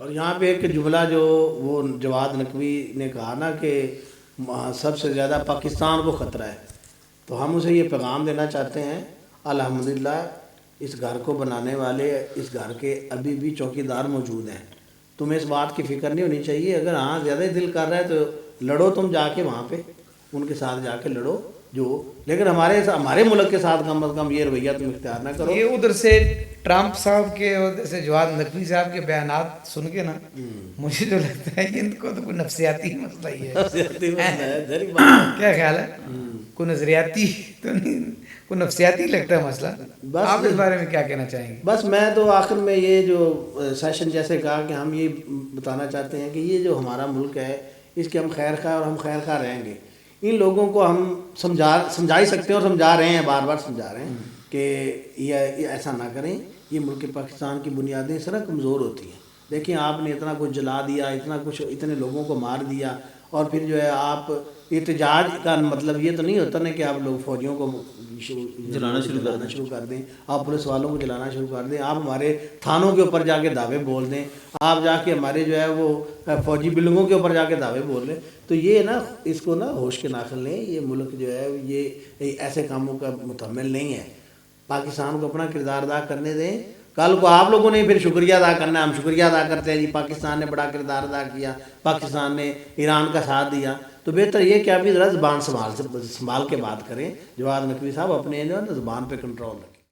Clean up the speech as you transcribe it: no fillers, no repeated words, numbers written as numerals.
اور یہاں پہ ایک جملہ جو وہ جواد نقوی نے کہا نا کہ سب سے زیادہ پاکستان کو خطرہ ہے، تو ہم اسے یہ پیغام دینا چاہتے ہیں الحمدللہ اس گھر کو بنانے والے اس گھر کے ابھی بھی چوکیدار موجود ہیں، تمہیں اس بات کی فکر نہیں ہونی چاہیے، اگر ہاں زیادہ ہی دل کر رہا ہے تو لڑو، تم جا کے وہاں پہ ان کے ساتھ جا کے لڑو لیکن ہمارے ملک کے ساتھ کم از کم یہ رویہ تم اختیار نہ کرو۔ یہ ادھر سے ٹرمپ صاحب کے ادھر سے جواد نقوی صاحب کے بیانات سن کے نا مجھے جو لگتا ہے ان کو تو کوئی نفسیاتی مسئلہ ہی ہے، کیا خیال ہے؟ کوئی نظریاتی تو نہیں، کوئی نفسیاتی لگتا ہے مسئلہ، آپ اس بارے میں کیا کہنا چاہیں گے؟ بس میں تو آخر میں یہ جو سیشن جیسے کہا کہ ہم یہ بتانا چاہتے ہیں کہ یہ جو ہمارا ملک ہے اس کے ہم خیر خواہ اور ہم خیر خواہ رہیں گے، ان لوگوں کو ہم سمجھا ہی سکتے ہیں اور سمجھا رہے ہیں، بار بار سمجھا رہے ہیں کہ یہ ایسا نہ کریں، یہ ملک پاکستان کی بنیادیں اس طرح کمزور ہوتی ہیں۔ دیکھیں آپ نے اتنا کچھ جلا دیا، اتنا کچھ اتنے لوگوں کو مار دیا، اور پھر جو ہے آپ احتجاج کا مطلب یہ تو نہیں ہوتا نا کہ آپ لوگ فوجیوں کو جلانا شروع کر دیں، آپ پولیس والوں کو جلانا شروع کر دیں، آپ ہمارے تھانوں کے اوپر جا کے دعوے بول دیں، آپ جا کے ہمارے جو ہے وہ فوجی بلڈنگوں کے اوپر جا کے دعوے بول دیں، تو یہ نا اس کو نا ہوش کے ناخن لیں، یہ ملک جو ہے یہ ایسے کاموں کا متحمل نہیں ہے، پاکستان کو اپنا کردار ادا کرنے دیں، کل کو آپ لوگوں نے پھر شکریہ ادا کرنا ہے، ہم شکریہ ادا کرتے ہیں جی پاکستان نے بڑا کردار ادا کیا، پاکستان نے ایران کا ساتھ دیا، تو بہتر یہ کہ آپ بھی ذرا زبان سنبھال کے بات کریں۔ جواد نقوی صاحب اپنے زبان پہ کنٹرول رکھیں۔